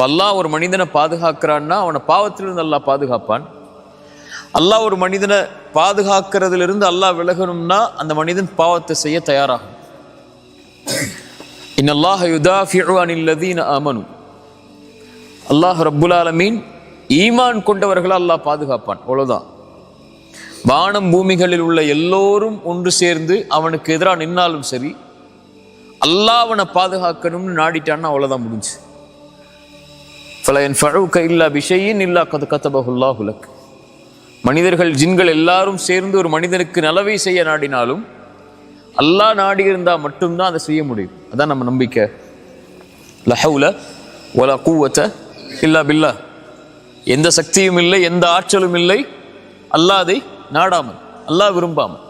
அல்லாஹ் ஒரு மனிதனை பாதுகாக்கிறான்னா அவனை பாவத்திலிருந்து அல்லாஹ் பாதுகாப்பான். அல்லாஹ் ஒரு மனிதனை பாதுகாக்கிறதுலிருந்து அல்லாஹ் விலகணும்னா அந்த மனிதன் பாவத்தை செய்ய தயாராகும். இன்னல்லாஹ யுதாஃபிஉ அனில் லதீன ஆமனு. அல்லாஹ் ரப்புல் ஆலமீன் ஈமான் கொண்டவர்களை அல்லாஹ் பாதுகாப்பான். அவ்வளவுதான். வானம் பூமிகளில் உள்ள எல்லோரும் ஒன்று சேர்ந்து அவனுக்கு எதிராக நின்னாலும் சரி, அல்லாஹ் அவனை பாதுகாக்கணும்னு நாடிட்டான்னா அவ்வளவுதான், முடிஞ்சு. ஃபலா யன்ஃபஉக இல்லா பிஷைஇன் இல்லா கத் கதபஹு அல்லாஹு லக். மனிதர்கள் ஜின்கள் எல்லாரும் சேர்ந்து ஒரு மனிதனுக்கு நலவை செய்ய நாடினாலும் அல்லாஹ் நாடி இருந்தா மட்டும்தான் அதை செய்ய முடியும். அதான் நம்ம நம்பிக்கை. லா ஹவுல வலா குவத இல்லா பில்லாஹ். எந்த சக்தியும் இல்லை, எந்த ஆற்றலும் இல்லை அல்லாஹ் அதை நாடாமல், அல்லாஹ் விரும்பாமல்.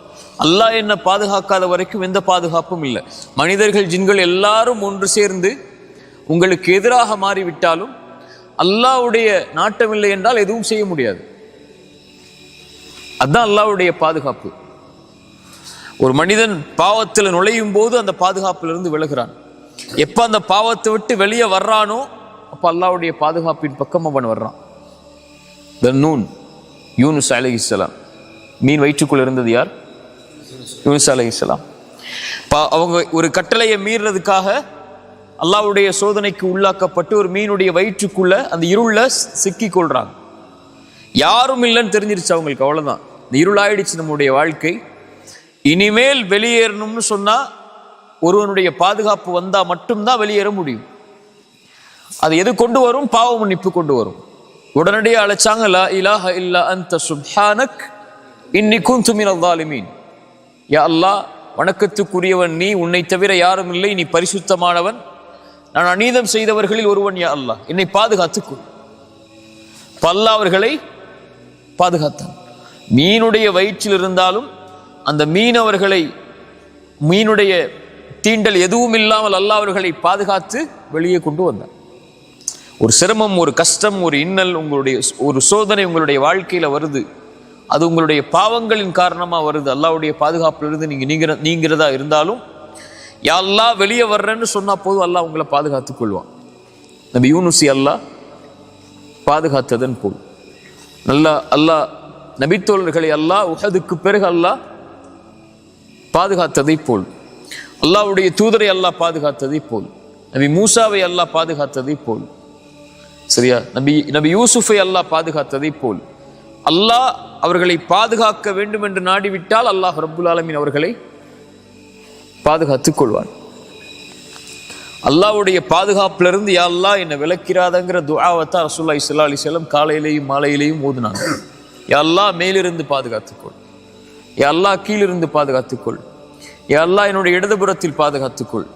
அல்லாஹ் என்ன பாதுகாக்காத வரைக்கும் எந்த பாதுகாப்பும் இல்லை. மனிதர்கள் ஜின்கள் எல்லாரும் ஒன்று சேர்ந்து உங்களுக்கு எதிராக மாறிவிட்டாலும் அல்லாஹ்வுடைய நாட்டம் இல்லை என்றால் எதுவும் செய்ய முடியாது. அதுதான் அல்லாஹ்வுடைய பாதுகாப்பு. ஒரு மனிதன் பாவத்தில் நுழையும் போது அந்த பாதுகாப்பிலிருந்து விலகிறான். எப்ப அந்த பாவத்தை விட்டு வெளியே வர்றானோ அப்ப அல்லாஹ்வுடைய பாதுகாப்பின் பக்கம் அவன் வர்றான். தன்னூன், யூனுஸ் அலைஹிஸ்ஸலாம். மீன் வயிற்றுக்குள் இருந்தது யார்? யூனுஸ் அலைஹிஸ்ஸலாம். அவங்க ஒரு கட்டளையை மீறதுக்காக அல்லாஹ்வுடைய சோதனைக்கு உள்ளாக்கப்பட்டு ஒரு மீனுடைய வயிற்றுக்குள்ள அந்த இருள சிக்கி கொள்றாங்க. யாரும் இல்லைன்னு தெரிஞ்சிருச்சு அவங்களுக்கு. அவ்வளவுதான், இந்த இருளாயிடுச்சு நம்முடைய வாழ்க்கை. இனிமேல் வெளியேறணும்னு சொன்னா ஒருவனுடைய பாதுகாப்பு வந்தா மட்டும்தான் வெளியேற முடியும். அது எது கொண்டு வரும்? பாவ மன்னிப்பு கொண்டு வரும். உடனடியாக அழைச்சாங்க, லா இலாஹ இல்லா அன்த சுப்ஹானக் இன்னி குன்து மினல் ஸாலிமீன். யா அல்லாஹ், வணக்கத்துக்குரியவன் நீ, உன்னை தவிர யாரும் இல்லை, நீ பரிசுத்தமானவன், நான் அநீதம் செய்தவர்களில் ஒருவன். யா அல்லாஹ், என்னை பாதுகாத்துக்கொள். அல்லாஹ் அவர்களை பாதுகாத்தான். மீனுடைய வயிற்றில் இருந்தாலும் அந்த மீனவர்களை, மீனுடைய தீண்டல் எதுவும் இல்லாமல் அல்லாஹ் அவர்களை பாதுகாத்து வெளியே கொண்டு வந்தார். ஒரு சிரமம், ஒரு கஷ்டம், ஒரு இன்னல், உங்களுடைய ஒரு சோதனை உங்களுடைய வாழ்க்கையில வருது, அது உங்களுடைய பாவங்களின் காரணமா வருது. அல்லாஹ்வுடைய பாதுகாப்பிலிருந்து நீங்க நீங்கிறதா இருந்தாலும் யா அல்லாஹ் வெளியே வர்றேன்னு சொன்னா போதும், அல்லாஹ் உங்களை பாதுகாத்துக் கொள்வான். நபி யூனுஸை அல்லாஹ் பாதுகாத்ததன் போல் நல்லா அல்லாஹ் நபித்தோழர்களை அல்லாஹ் உஹதுக்கு பிறகு அல்லாஹ் பாதுகாத்ததை போல், அல்லாஹ்வுடைய தூதரை அல்லாஹ் பாதுகாத்ததை போல், நபி மூசாவை அல்லாஹ் பாதுகாத்ததை போல், சரியா, நபி யூசுஃபை அல்லாஹ் பாதுகாத்ததை போல் அல்லாஹ் அவர்களை பாதுகாக்க வேண்டும் என்று நாடிவிட்டால் அல்லாஹ் ரப்புல் ஆலமீன் அவர்களை பாதுகாத்துக் கொள்வான். அல்லாஹ்வுடைய பாதுகாப்பிலிருந்து யா அல்லாஹ் என்னை விலக்கிறாதங்கிற துஆவத்தை ரசூலுல்லாஹி ஸல்லல்லாஹு அலைஹி வஸல்லம் காலையிலேயும் மாலையிலேயும் ஓதுனாங்க. யா அல்லாஹ் மேலிருந்து பாதுகாத்துக்கொள், யா அல்லாஹ் கீழிருந்து பாதுகாத்துக்கொள், யா அல்லாஹ் என்னுடைய இடதுபுறத்தில் பாதுகாத்துக்கொள்,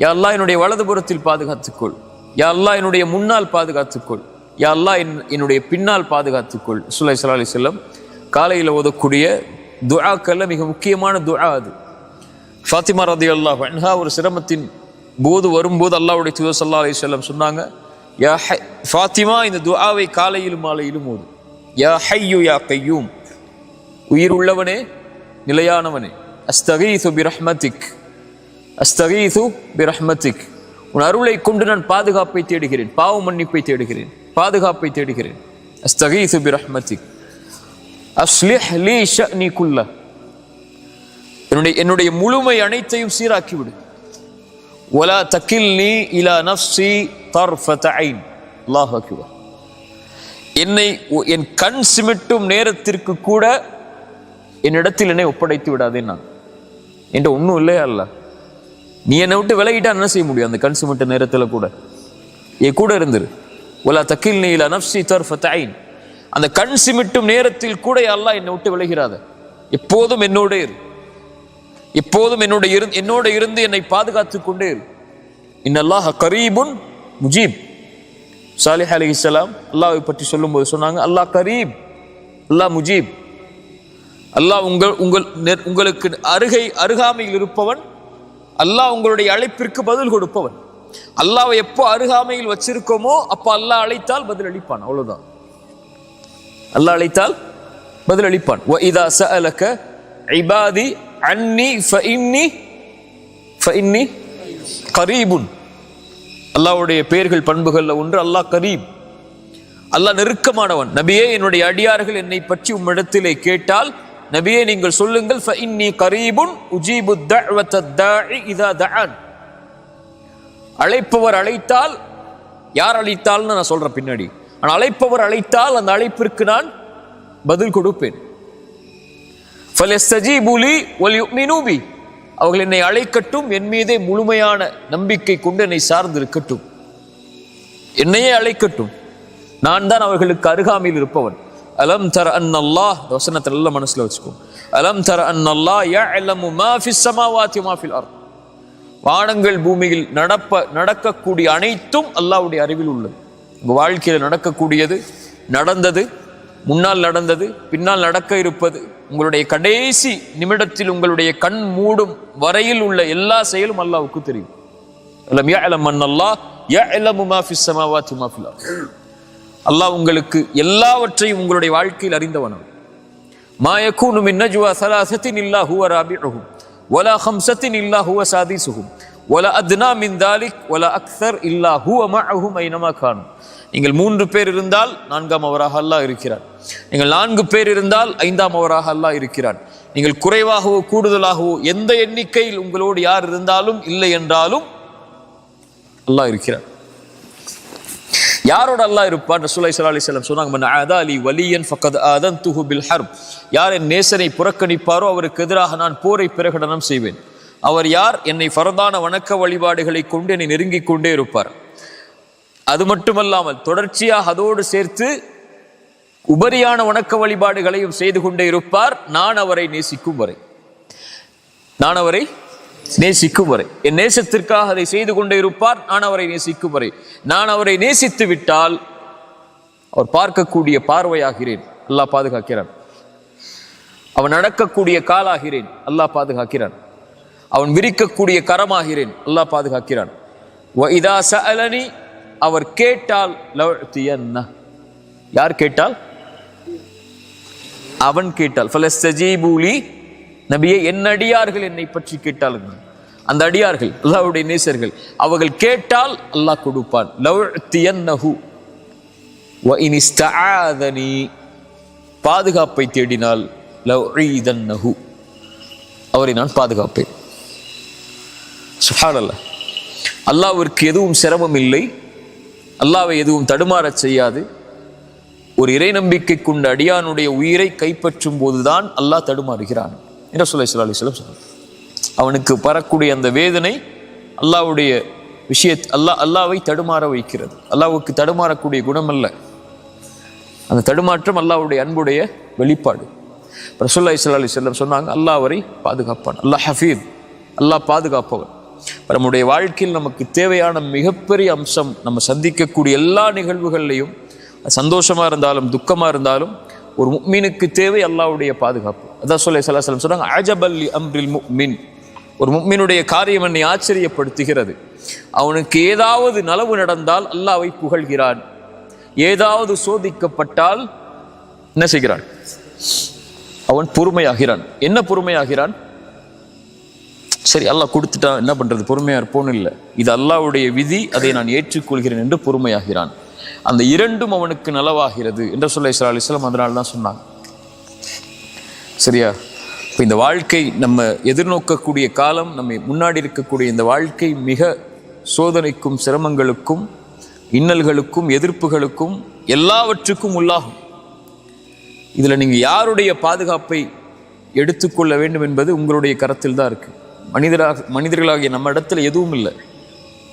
யா அல்லாஹ் என்னுடைய வலதுபுறத்தில் பாதுகாத்துக்கொள், யா அல்லாஹ் என்னுடைய முன்னால் பாதுகாத்துக்கொள், யா அல்லாஹ் என்னுடைய பின்னால் பாதுகாத்துக்கொள். ரசூலுல்லாஹி ஸல்லல்லாஹு அலைஹி வஸல்லம் காலையில் ஓதக்கூடிய துஆக்கல்ல மிக முக்கியமான துஆ அது. ஃபாத்திமா ரலியல்லாஹு அன்ஹா ஒரு சிரமத்தின் போது வரும்போது அல்லாஹ்வுடைய தூதர் ஸல்லல்லாஹு அலைஹி வஸல்லம் சொன்னாங்க, யா ஃபாத்திமா, இந்த துஆவை காலையிலும் மாலையிலும் ஓது. யா ஹய்யு யா கய்யூம், உயிர் உள்ளவனே நிலையானவனே, அஸ்தகீது பிரஹ்மதிக், அஸ்தகீது பிரஹ்மதிக், உன் அருளை கொண்டு நான் பாதுகாப்பை தேடுகிறேன், பாவ மன்னிப்பை தேடுகிறேன், பாதுகாப்பை தேடுகிறேன். அஸ்தகீது பிரஹ்மதிக் அஸ்லிஹ் லீ ஷஅனி குல்ல, என்னுடைய முழுமை அனைத்தையும் சீராக்கி விடு. வலா தகில்னி இலா நஃப்ஸி தர்ஃபத ஐன். அல்லாஹு அக்பர். என்னை என் கண் சிமிட்டும் நேரத்திற்கு கூட என்னிடத்தில் என்னை ஒப்படைத்து விடாதே. நான் என்கிட்ட ஒன்றும் இல்லையா அல்ல, நீ என்னை விட்டு விலகிட்டா என்ன செய்ய முடியும்? அந்த கண் சிமிட்ட நேரத்தில் கூட என் கூட இருந்துரு. வலா தகில்னி இலா நஃப்ஸி தர்ஃபத ஐன். அந்த கண் சிமிட்டும் நேரத்தில் கூட அல்லாஹ் என்னை விட்டு விலகிறாத, எப்போதும் என்னோட இரு, எப்போதும் என்னோட இருந்து என்னை பாதுகாத்துக் கொண்டே இரு. இன்னல்லாஹ கரீபுன் முஜீப். சாலிஹ் அலைஹிஸ்ஸலாம் அல்லாஹ்வை பற்றி சொல்லும்போது சொன்னாங்க, அல்லாஹ் கரீப், அல்லாஹ் முஜீப். அல்லாஹ் உங்களுக்கு அருகாமையில் இருப்பவன், அல்லாஹ் உங்களுடைய அழைப்பிற்கு பதில் கொடுப்பவன். அல்லாஹ்வை எப்போ அருகாமையில் வச்சிருக்கோமோ அப்ப அல்லாஹ் அழைத்தால் பதில் அளிப்பான். அவ்வளவுதான், அல்லாஹ் அழைத்தால் பதில் அளிப்பான். வ இதா சஅலக இபாதி அன்னி ஃபஇன்னி கரீபுன். அல்லாஹ்வுடைய பெயர்கள் பண்புகள்ல ஒன்று அல்லாஹ் கரீம், அல்லாஹ் நெருக்கமானவன். நபியே, என்னுடைய அடியார்கள் என்னை பற்றி உம்மிடத்திலே கேட்டால் நபியே நீங்கள் சொல்லுங்கள், ஃபஇன்னி கரீபுன் உஜீபு தஅவத தாஇ இதா தஆன். அழைப்பவர் அழைத்தால், யார் அழைத்தால்னு நான் சொல்றேன் பின்னாடி, ஆனால் அழைப்பவர் அழைத்தால் அந்த அழைப்பிற்கு நான் பதில் கொடுப்பேன். ஃபலஸ்தஜீபு லி வல்யுமினு பி. அவர்கள் என்னை அழைக்கட்டும், என் மீதே முழுமையான நம்பிக்கை கொண்டு என்னை சார்ந்து இருக்கட்டும், என்னையே அழைக்கட்டும், நான் தான் அவர்களுக்கு அருகாமையில் இருப்பவன். அலம் தர அன்னல்லாஹ், வசனத்தை நல்ல மனசுல வச்சுக்கோ. அலம் தர அன்னல்லாஹ் யஅலமு மா ஃபிஸ் ஸமாவாதி வமா ஃபில் அர்த். வானங்கள் பூமியில் நடக்கக்கூடிய அனைத்தும் அல்லாஹ்வுடைய அறிவில் உள்ளது. உங்க வாழ்க்கையில் நடக்கக்கூடியது, நடந்தது, முன்னால் நடந்தது, பின்னால் நடக்க இருப்பது, உங்களுடைய கடைசி நிமிடத்தில் உங்களுடைய கண் மூடும் வரையில் உள்ள எல்லா செயலும் அல்லாஹ்வுக்கு தெரியும். அலம் யஅலம் அன்னல்லாஹ் யஅலமு மா ஃபிஸ் ஸமாவாதி வமா ஃபில் அர்த். அல்லாஹ் உங்களுக்கு எல்லாவற்றையும் உங்களுடைய வாழ்க்கையில் அறிந்தவன். மா யகூனு மின் நஜ்வா ஸலாஸத்தின் இல்லா ஹுவ ராபிஉஹும் வலா ஹம்ஸத்தின் இல்லா ஹுவ சாதிஸுஹும் வலா அத்னா மின் தாலிக் வலா அக்ஸர் இல்லா ஹுவ மஅஹும் ஐனமா கானு. நீங்கள் 3 பேர் இருந்தால் 4ஆம் அவராக அல்லாஹ் இருக்கிறார். நீங்கள் 4 பேர் இருந்தால் 5ஆம் அவராக அல்லாஹ் இருக்கிறார். நீங்கள் குறைவாகவோ கூடுதலாகவோ எந்த எண்ணிக்கையில் உங்களோடு யார் இருந்தாலும் இல்லை என்றாலும் அல்லாஹ் இருக்கிறார். யாரோட அல்லாஹ் இருப்பார்? ரசூலுல்லாஹி ஸல்லல்லாஹு அலைஹி வஸல்லம் சொன்னாங்க, மன் ஆதா லி வலியன் ஃபக்கத் ஆதன்துஹு பில் ஹர்ப். யார் என் நேசனை புறக்கணிப்பாரோ அவருக்கு எதிராக நான் போரை பிரகடனம் செய்வேன். அவர் யார்? என்னை ஃபர்தான வணக்க வழிபாடுகளை கொண்டு என்னை நெருங்கிக் கொண்டே இருப்பார். அது மட்டுமல்லாமல் தொடர்ச்சியாக அதோடு சேர்த்து உபரியான வணக்க வழிபாடுகளையும் செய்து கொண்டே இருப்பார், நான் அவரை நேசிக்கும் வரை. நான் அவரை நேசிக்கும் வரை, என் நேசத்திற்காக அதை செய்து கொண்டே இருப்பார், நான் அவரை நேசிக்கும் வரை. நான் அவரை நேசித்து விட்டால் அவர் பார்க்கக்கூடிய பார்வையாகிறேன், அல்லாஹ் பாதுகாக்கிறான். அவன் நடக்கக்கூடிய காலாகிறேன், அல்லாஹ் பாதுகாக்கிறான். அவன் விரிக்கக்கூடிய கரமாகிறேன், அல்லாஹ் பாதுகாக்கிறான். வஇதா சஅலனி, அவர் கேட்டால் லஉதியன்ன. யார் கேட்டால்? அவன் கேட்டால். ஃபலஸ்தஜீபு லி, நபியே என் அடியார்கள் என்னை பற்றி கேட்டார்கள். அந்த அடியார்கள் அல்லாஹ்வுடைய நேசர்கள், அவர்கள் கேட்டால் அல்லாஹ் கொடுப்பான். லஉதியன்னஹு வ இன் இஸ்தஆதனி, பாதுகாப்பை தேடினால் லஉஈதன்னஹு, அவரை நான் பாதுகாப்பேன். சுப்ஹானல்லாஹ். அல்லாஹ்விற்கு எதுவும் சிரமம் இல்லை, அல்லாஹ்வை எதுவும் தடுமாறச் செய்யாது. ஒரு இறை நம்பிக்கை கொண்ட அடியானுடைய உயிரை கைப்பற்றும் போதுதான் அல்லாஹ் தடுமாறுகிறான் என்று ரசூலுல்லாஹி ஸல்லல்லாஹு அலைஹி வஸல்லம் சொன்னார். அவனுக்கு பரக்கூடிய அந்த வேதனை அல்லாஹ்வுடைய அல்லாஹ்வை தடுமாற வைக்கிறது. அல்லாஹ்வுக்கு தடுமாறக்கூடிய குணம் அல்ல, அந்த தடுமாற்றம் அல்லாஹ்வுடைய அன்புடைய வெளிப்பாடு. ரசூலுல்லாஹி ஸல்லல்லாஹு அலைஹி வஸல்லம் சொன்னாங்க, அல்லாஹ் அவரை பாதுகாப்பான். அல்லாஹ் ஹஃபீஸ், அல்லாஹ் பாதுகாப்பவன். நம்முடைய வாழ்க்கையில் நமக்கு தேவையான மிகப்பெரிய அம்சம், நம்ம சந்திக்கக்கூடிய எல்லா நிகழ்வுகள்லையும் சந்தோஷமா இருந்தாலும் துக்கமா இருந்தாலும் ஒரு முஃமினுக்கு தேவை அல்லாஹ்வுடைய பாதுகாப்பு. அதான் ஸல்லல்லாஹு அலைஹி வஸல்லம் சொன்னாங்க, அஜபல் லி அம்ரில் முஃமின். ஒரு முஃமினுடைய காரியம் என்னை ஆச்சரியப்படுத்துகிறது. அவனுக்கு ஏதாவது நலவு நடந்தால் அல்லாஹ்வை புகழ்கிறான், ஏதாவது சோதிக்கப்பட்டால் என்ன செய்கிறான்? அவன் பொறுமையாகிறான். என்ன பொறுமையாகிறான்? சரி அல்லாஹ் கொடுத்துட்டான், என்ன பண்றது, பொறுமையா இருப்போன்னு இல்லை, இது அல்லாஹ்வுடைய விதி, அதை நான் ஏற்றுக்கொள்கிறேன் என்று பொறுமையாகிறான். அந்த இரண்டும் அவனுக்கு நலவாகிறது என்று ஸல்லல்லாஹு அலைஹி வஸல்லம் அதனால தான் சொன்னாங்க. சரியா? இப்போ இந்த வாழ்க்கை நம்ம எதிர்நோக்கக்கூடிய காலம், நம்ம முன்னாடி இருக்கக்கூடிய இந்த வாழ்க்கை மிக சோதனைக்கும் சிரமங்களுக்கும் இன்னல்களுக்கும் எதிர்ப்புகளுக்கும் எல்லாவற்றுக்கும் உள்ளாகும். இதுல நீங்க யாருடைய பாதுகாப்பை எடுத்துக்கொள்ள வேண்டும் என்பது உங்களுடைய கரத்தில் தான் இருக்கு. மனிதர்களாகிய நம்ம இடத்துல எதுவும் இல்லை,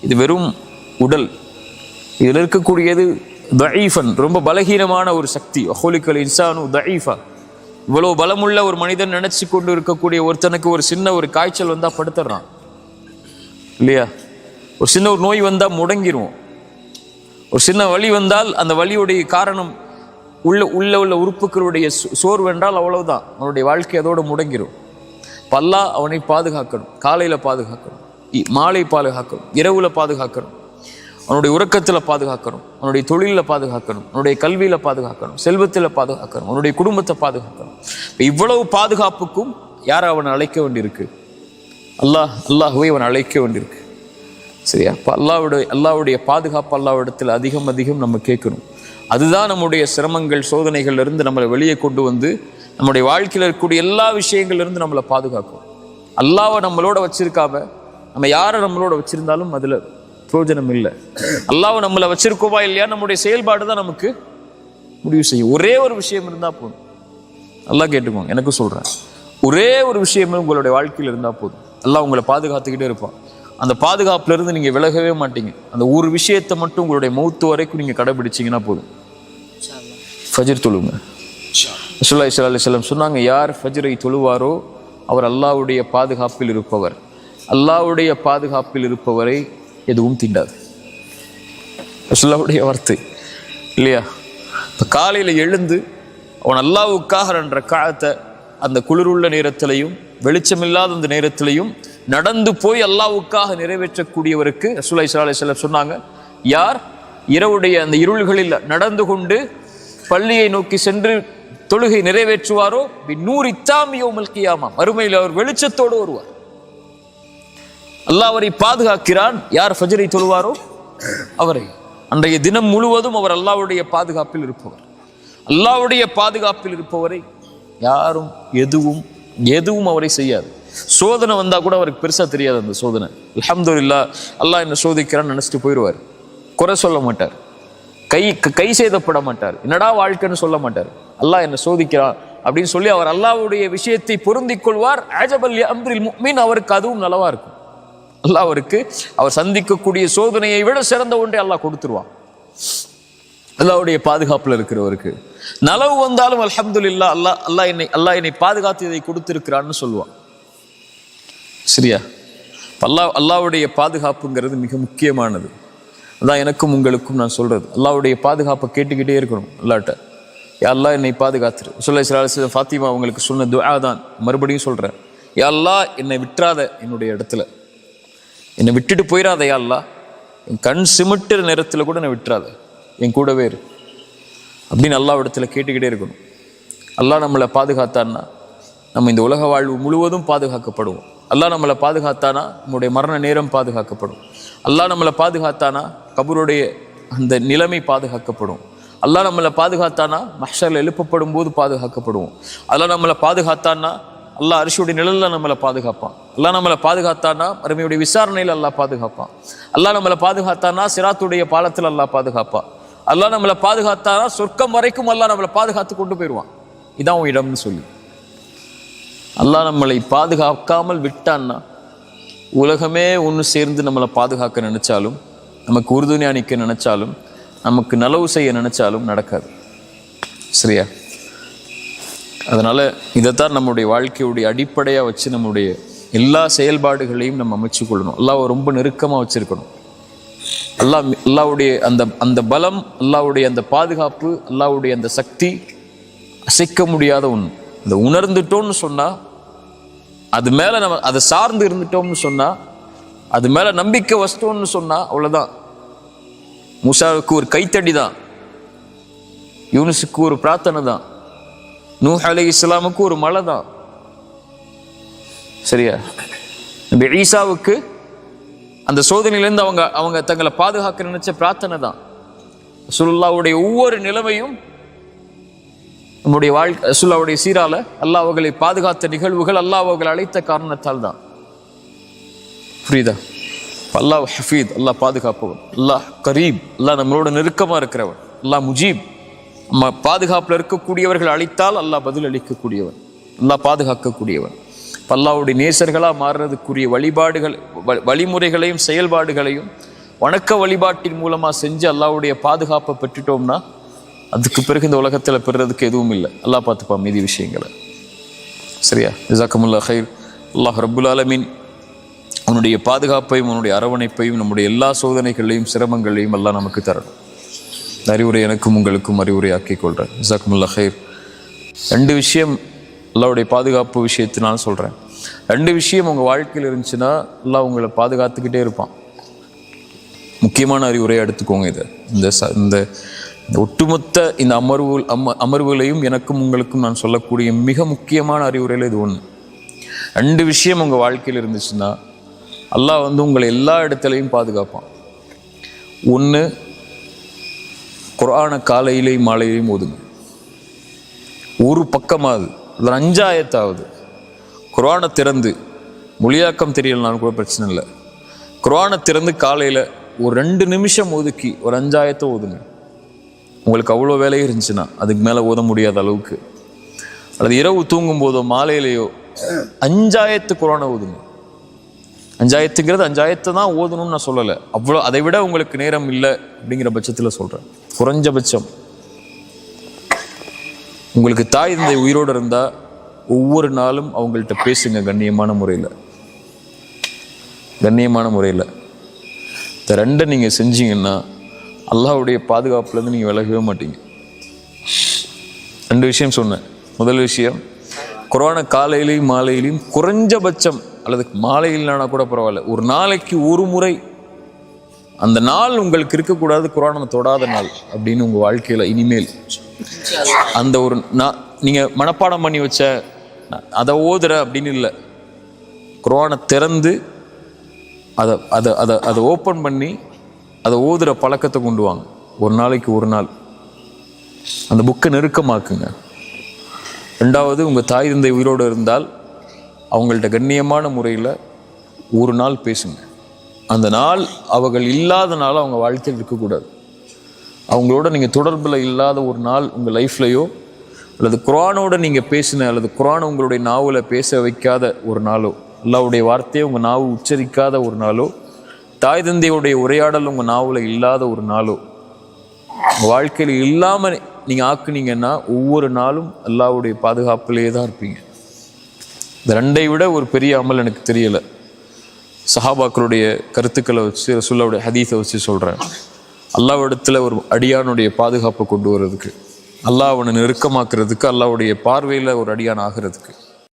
இது வெறும் உடல். இதில் இருக்கக்கூடியது தஈஃபன், ரொம்ப பலகீனமான ஒரு சக்தி. அஹோலிக்கல் இன்சானு தஈஃபா. இவ்வளவு பலமுள்ள ஒரு மனிதன் நினைச்சு கொண்டு இருக்கக்கூடிய ஒருத்தனுக்கு ஒரு சின்ன ஒரு காய்ச்சல் வந்தா படுத்துறான் இல்லையா? ஒரு சின்ன ஒரு நோய் வந்தா முடங்கிரும். ஒரு சின்ன வலி வந்தால் அந்த வலியுடைய காரணம் உள்ள உறுப்புகளுடைய சோர்வு என்றால் அவ்வளவுதான், அவனுடைய வாழ்க்கை அதோடு முடங்கிரும். அல்லாஹ் அவனை பாதுகாக்கணும். காலையில பாதுகாக்கணும், மாலை பாதுகாக்கணும், இரவுல பாதுகாக்கணும், அவனுடைய உறக்கத்தில் பாதுகாக்கணும், அவனுடைய தொழிலில் பாதுகாக்கணும், அவனுடைய கல்வியில் பாதுகாக்கணும், செல்வத்தில் பாதுகாக்கணும், அவனுடைய குடும்பத்தை பாதுகாக்கணும். இவ்வளவு பாதுகாப்புக்கும் யாரை அவனை அழைக்க வேண்டியிருக்கு? அல்லாஹ்வை அவன் அழைக்க வேண்டியிருக்கு. சரியா? அப்போ அல்லாவுடைய பாதுகாப்பு அல்லாவிடத்தில் அதிகம் அதிகம் நம்ம கேட்கணும். அதுதான் நம்முடைய சிரமங்கள் சோதனைகள்ல இருந்து நம்மளை வெளியே கொண்டு வந்து நம்முடைய வாழ்க்கையில் இருக்கக்கூடிய எல்லா விஷயங்கள்லேருந்து நம்மளை பாதுகாக்கும். அல்லாவை நம்மளோட வச்சிருக்காம நம்ம யாரை நம்மளோட வச்சிருந்தாலும் அதுல பிரயோஜனம் இல்லை. அல்லாவை நம்மளை வச்சிருக்கோமா இல்லையா நம்முடைய செயல்பாடு தான் நமக்கு முடிவு செய்யும். ஒரே ஒரு விஷயம் இருந்தா போதும். அல்லாஹ் கேட்டுக்கோங்க, எனக்கு சொல்றேன், ஒரே ஒரு விஷயமே உங்களுடைய வாழ்க்கையில் இருந்தா போதும். அல்லாஹ் உங்களை பாதுகாத்துக்கிட்டே இருப்பான். அந்த பாதுகாப்புல இருந்து நீங்க விலகவே மாட்டீங்க. அந்த ஒரு விஷயத்தை மட்டும் உங்களுடைய மௌத்து வரைக்கும் நீங்க கடைபிடிச்சீங்கன்னா போதும். ஃபஜ்ர் தொழுங்க. ரசூலுல்லாஹி ஸல்லல்லாஹு அலைஹி வஸல்லம் சொன்னாங்க, யார் ஃபஜ்ரை தொழுவாரோ அவர் அல்லாஹ்வுடைய பாதுகாப்பில் இருப்பவர். அல்லாஹ்வுடைய பாதுகாப்பில் இருப்பவரை எதுவும் தீண்டாது. ரசூலுல்லாஹ்வுடைய வார்த்தை இல்லையா? இப்போ காலையில் எழுந்து அவன் அல்லாஹ்வுக்காக என்ற காலத்தை அந்த குளிருள்ள நேரத்திலையும் வெளிச்சமில்லாத அந்த நேரத்திலையும் நடந்து போய் அல்லாஹ்வுக்காக நிறைவேற்றக்கூடியவருக்கு ரசூலுல்லாஹி ஸல்லல்லாஹு அலைஹி வஸல்லம் சொன்னாங்க, யார் இரவுடைய அந்த இருள்களில் நடந்து கொண்டு பள்ளியை நோக்கி சென்று தொழுகை நிறைவேற்றுவாரோ நூறு இத்தாமியோமல் கியாமா, மறுமையில் அவர் வெளிச்சத்தோடு வருவார். அல்லாஹ் அவரை பாதுகாக்கிறான். யார் ஃபஜ்ரை தொழுவாரோ அவரை அன்றைய தினம் முழுவதும் அவர் அல்லாஹ்வுடைய பாதுகாப்பில் இருப்பவர். அல்லாஹ்வுடைய பாதுகாப்பில் இருப்பவரை யாரும் எதுவும் அவரை செய்யாது. சோதனை வந்தா கூட அவருக்கு பெருசா தெரியாது. அந்த சோதனை அல்ஹம்துலில்லாஹ் அல்லாஹ் என்ன சோதிக்கிறான்னு நினைச்சிட்டு போயிடுவார். குறை சொல்ல மாட்டார், கை செய்தப்பட மாட்டார், என்னடா வாழ்க்கைன்னு சொல்ல மாட்டார். அல்லாஹ் என்ன சோதிக்கிறான் அப்படின்னு சொல்லி அவர் அல்லாஹ்வுடைய விஷயத்தை பொருந்திக் கொள்வார். அஜபல் அம்ரில் முஃமின், அவருக்கு அதுவும் நலவா இருக்கும். அல்லாஹ் அவருக்கு அவர் சந்திக்கக்கூடிய சோதனையை விட சிறந்த ஒன்றை அல்லாஹ் கொடுத்துருவான். அல்லாஹ்வுடைய பாதுகாப்புல இருக்கிறவருக்கு நலவு வந்தாலும் அல்ஹம்துலில்லாஹ் அல்லாஹ் என்னை பாதுகாத்து இதை கொடுத்திருக்கிறான்னு சொல்லுவான். சரியா? அல்லாஹ்வுடைய பாதுகாப்புங்கிறது மிக முக்கியமானது. அதான் எனக்கும் உங்களுக்கும் நான் சொல்றது. அல்லாஹ்வுடைய பாதுகாப்பை கேட்டுக்கிட்டே இருக்கணும். அல்லாஹ்ட்ட யா அல்லாஹ் என்னை பாதுகாத்துரு. ரசூலுல்லாஹி ஸல்லல்லாஹு அலைஹி வஸல்லம் ஃபாத்திமா அவங்களுக்கு சொன்ன துஆ தான். மறுபடியும் சொல்றேன், யா அல்லாஹ் என்னை விட்டுறாத, என்னுடைய இடத்துல என்னை விட்டுட்டு போயிடாத. யா அல்லாஹ் என் கண் சிமிட்டுற நேரத்தில் கூட என்னை விட்டுறாத, என் கூடவே இரு அப்படின்னு அல்லாஹ்விடத்துல கேட்டுக்கிட்டே இருக்கணும். அல்லாஹ் நம்மளை பாதுகாத்தான்னா நம்ம இந்த உலக வாழ்வு முழுவதும் பாதுகாக்கப்படுவோம். அல்லாஹ் நம்மளை பாதுகாத்தானா நம்முடைய மரண நேரம் பாதுகாக்கப்படும். அல்லாஹ் நம்மளை பாதுகாத்தானா கபருடைய அந்த நிலைமை பாதுகாக்கப்படும். அல்லாஹ் நம்மளை பாதுகாத்தானா மஹ்ஷர்ல எழுப்பப்படும் போது பாதுகாக்கப்படுவோம். அல்லாஹ் நம்மளை பாதுகாத்தானா அல்லாஹ் அரிசியுடைய நிழல்ல நம்மளை பாதுகாப்பான். அல்லாஹ் நம்மளை பாதுகாத்தானா மறுமையுடைய விசாரணையில் அல்லாஹ் பாதுகாப்பான். அல்லாஹ் நம்மளை பாதுகாத்தானா சிராத்துடைய பாலத்தில் அல்லாஹ் பாதுகாப்பான். அல்லாஹ் நம்மளை பாதுகாத்தானா சொர்க்கம் வரைக்கும் அல்லாஹ் நம்மளை பாதுகாத்து கொண்டு போயிடுவான். இதான் உன் இடம்னு சொல்லி அல்லாஹ் நம்மளை பாதுகாக்காமல் விட்டான்னா உலகமே ஒன்று சேர்ந்து நம்மளை பாதுகாக்க நினைச்சாலும், நமக்கு உறுதுணை அணிக்க நினைச்சாலும், நமக்கு நலவு செய்ய நினைச்சாலும் நடக்காது. சரியா? அதனால இதைத்தான் நம்முடைய வாழ்க்கையுடைய அடிப்படையாக வச்சு நம்முடைய எல்லா செயல்பாடுகளையும் நம்ம அமைச்சு கொள்ளணும். அல்லாஹ்வை ரொம்ப நெருக்கமாக வச்சிருக்கணும். அல்லாஹ்வுடைய அந்த பலம், அல்லாஹ்வுடைய அந்த பாதுகாப்பு, அல்லாஹ்வுடைய அந்த சக்தி அசைக்க முடியாத ஒன்று. அந்த உணர்ந்துட்டோம்னு சொன்னா, அது மேல நம்ம அதை சார்ந்து இருந்துட்டோம்னு சொன்னா, அது மேல நம்பிக்கை வச்சிட்டோம்னு சொன்னா அவ்வளவுதான். மூசாவுக்கு ஒரு கைத்தடி தான், யூனுஸுக்கு ஒரு பிரார்த்தனை தான், நூஹ் அலைஹிஸ்ஸலாமுக்கு ஒரு மலை தான். சரியா? நபி ஈசாவுக்கு அந்த சோதனையிலேருந்து அவங்க தங்களை பாதுகாக்க நினைச்ச பிரார்த்தனை தான். ரசூலுல்லாஹ்வுடைய ஒவ்வொரு நிலைமையும் நம்முடைய வாழ்க்கை ரசூலுல்லாஹ்வுடைய சீரால அல்லாஹ் அவர்களை பாதுகாத்த நிகழ்வுகள் அல்லாஹ் அவர்களை அழைத்த காரணத்தால் தான். புரியுதா? அல்லாஹ் ஹஃபீத், அல்லாஹ் பாதுகாப்பவன். அல்லாஹ் கரீப், அல்லாஹ் நம்மளோட நெருக்கமா இருக்கிறவன். அல்லாஹ் முஜீப், நம்ம பாதுகாப்புல இருக்கக்கூடியவர்கள் அழைத்தால் அல்லாஹ் பதில் அளிக்கக்கூடியவன், அல்லாஹ் பாதுகாக்கக்கூடியவன். அல்லாஹ்வுடைய நேசர்களா மாறுறதுக்குரிய வழிமுறைகளையும் செயல்பாடுகளையும் வணக்க வழிபாட்டின் மூலமா செஞ்சு அல்லாஹ்வுடைய பாதுகாப்பை பெற்றுட்டோம்னா அதுக்கு பிறகு இந்த உலகத்துல பெறுறதுக்கு எதுவும் இல்லை. அல்லாஹ் பார்த்துப்பா மீதி விஷயங்களை. சரியா? ஜஸாக்கமுல்லாஹ் ஹைர். அல்லாஹ் ரப்புல் ஆலமீன் அவனுடைய பாதுகாப்பையும் அவனுடைய அரவணைப்பையும் நம்முடைய எல்லா சோதனைகளையும் சிரமங்களையும் அல்லாஹ் நமக்கு தரணும். அறிவுரை எனக்கும் உங்களுக்கும் அறிவுரை ஆக்கிக் கொள்றேன். ஜஸாக்கமுல்லாஹ் ஹைர். 2 விஷயம் அல்லாஹ்வுடைய பாதுகாப்பு விஷயத்தினால சொல்றேன். 2 விஷயம் உங்க வாழ்க்கையில் இருந்துச்சுன்னா அல்லாஹ் உங்களை பாதுகாத்துக்கிட்டே இருப்பான். முக்கியமான அறிவுரையை எடுத்துக்கோங்க. இதை இந்த ஒட்டுமொத்த இந்த அமர்வுகளையும் எனக்கும் உங்களுக்கும் நான் சொல்லக்கூடிய மிக முக்கியமான அறிவுரையில் இது ஒன்று. 2 விஷயம் உங்கள் வாழ்க்கையில் இருந்துச்சுன்னா அல்லாஹ் வந்து உங்களை எல்லா இடத்துலையும் பாதுகாப்பான். ஒன்று, குர்ஆனை காலையிலையும் மாலையிலையும் ஓதுங்க. ஒரு பக்கமாவது, அதில் 5 ஆயத்தாவது குர்ஆனை திறந்து, மொழியாக்கம் தெரியலனாலும் கூட பிரச்சனை இல்லை, குர்ஆனை திறந்து காலையில் ஒரு 2 நிமிஷம் ஒதுக்கி ஒரு 5 ஆயத்தை ஓதுங்க. உங்களுக்கு அவ்வளோ வேலையே இருந்துச்சுன்னா அதுக்கு மேலே ஓத முடியாத அளவுக்கு, அல்லது இரவு தூங்கும் போதோ மாலையிலையோ 5 ஆயத்து குர்ஆனை ஓதுங்க. 5 ஆயத்துங்கிறது 5 ஆயத்தை தான் ஓதணும்னு நான் சொல்லலை, அவ்வளோ அதை விட உங்களுக்கு நேரம் இல்லை அப்படிங்கிற பட்சத்தில் சொல்கிறேன். குறைஞ்சபட்சம் உங்களுக்கு தாய் தந்தை உயிரோடு இருந்தால் ஒவ்வொரு நாளும் அவங்கள்ட்ட பேசுங்க கண்ணியமான முறையில். இந்த 2 நீங்கள் செஞ்சீங்கன்னா அல்லாஹ்வுடைய பாதுகாப்புலேருந்து நீங்கள் விலகவே மாட்டீங்க. 2 விஷயம் சொன்னேன். முதல் விஷயம், குர்ஆனை காலையிலையும் மாலையிலையும் குறைஞ்சபட்சம், அல்லது மாலையில்னா கூட பரவாயில்ல, ஒரு நாளைக்கு ஒரு முறை, அந்த நாள் உங்களுக்கு இருக்கக்கூடாது குர்ஆனை தொடாத நாள் அப்படின்னு உங்கள் வாழ்க்கையில் இனிமேல் அந்த ஒரு நீங்கள் மனப்பாடம் பண்ணி வச்ச அதை ஓதுற அப்படின்னு இல்லை, குர்ஆனை திறந்து அதை அதை அதை அதை ஓப்பன் பண்ணி அதை ஓதுற பழக்கத்தை கொண்டு வாங்க. ஒரு நாளைக்கு ஒரு நாள் அந்த புக்கை நெருக்கமாக்குங்க. 2வது, உங்கள் தாய் தந்தை உயிரோடு இருந்தால் அவங்கள்ட்ட கண்ணியமான முறையில் ஒரு நாள் பேசுங்க. அந்த நாள் அவர்கள் இல்லாத நாள் அவங்க வாழ்க்கையில் இருக்கக்கூடாது. அவங்களோட நீங்கள் தொடர்பில் இல்லாத ஒரு நாள் உங்கள் லைஃப்லையோ, அல்லது குர்ஆனோட நீங்கள் பேசின, அல்லது குர்ஆனை உங்களுடைய நாவில் பேச வைக்காத ஒரு நாளோ, அல்லாஹ்வுடைய வார்த்தையை உங்கள் நாவு உச்சரிக்காத ஒரு நாளோ, தாய் தந்தையுடைய உரையாடல் உங்கள் நாவில் இல்லாத ஒரு நாளோ உங்கள் வாழ்க்கையில் இல்லாமல் நீங்கள் ஆக்குனீங்கன்னா ஒவ்வொரு நாளும் அல்லாஹ்வுடைய பாதுகாப்பிலேயே தான் இருப்பீங்க. இந்த 2ஐ விட ஒரு பெரிய அமல் எனக்கு தெரியலை. சஹாபாக்களுடைய கருத்துக்களை வச்சு, ரசூலுல்லாஹ்வுடைய ஹதீஸை வச்சு சொல்கிறேன். அல்லாஹ்விடத்தில் ஒரு அடியானுடைய பாதுகாப்பை கொண்டு வர்றதுக்கு, அல்லாஹ் அவனை நெருக்கமாக்குறதுக்கு, அல்லாஹ்வுடைய பார்வையில் ஒரு அடியான் ஆகிறதுக்கு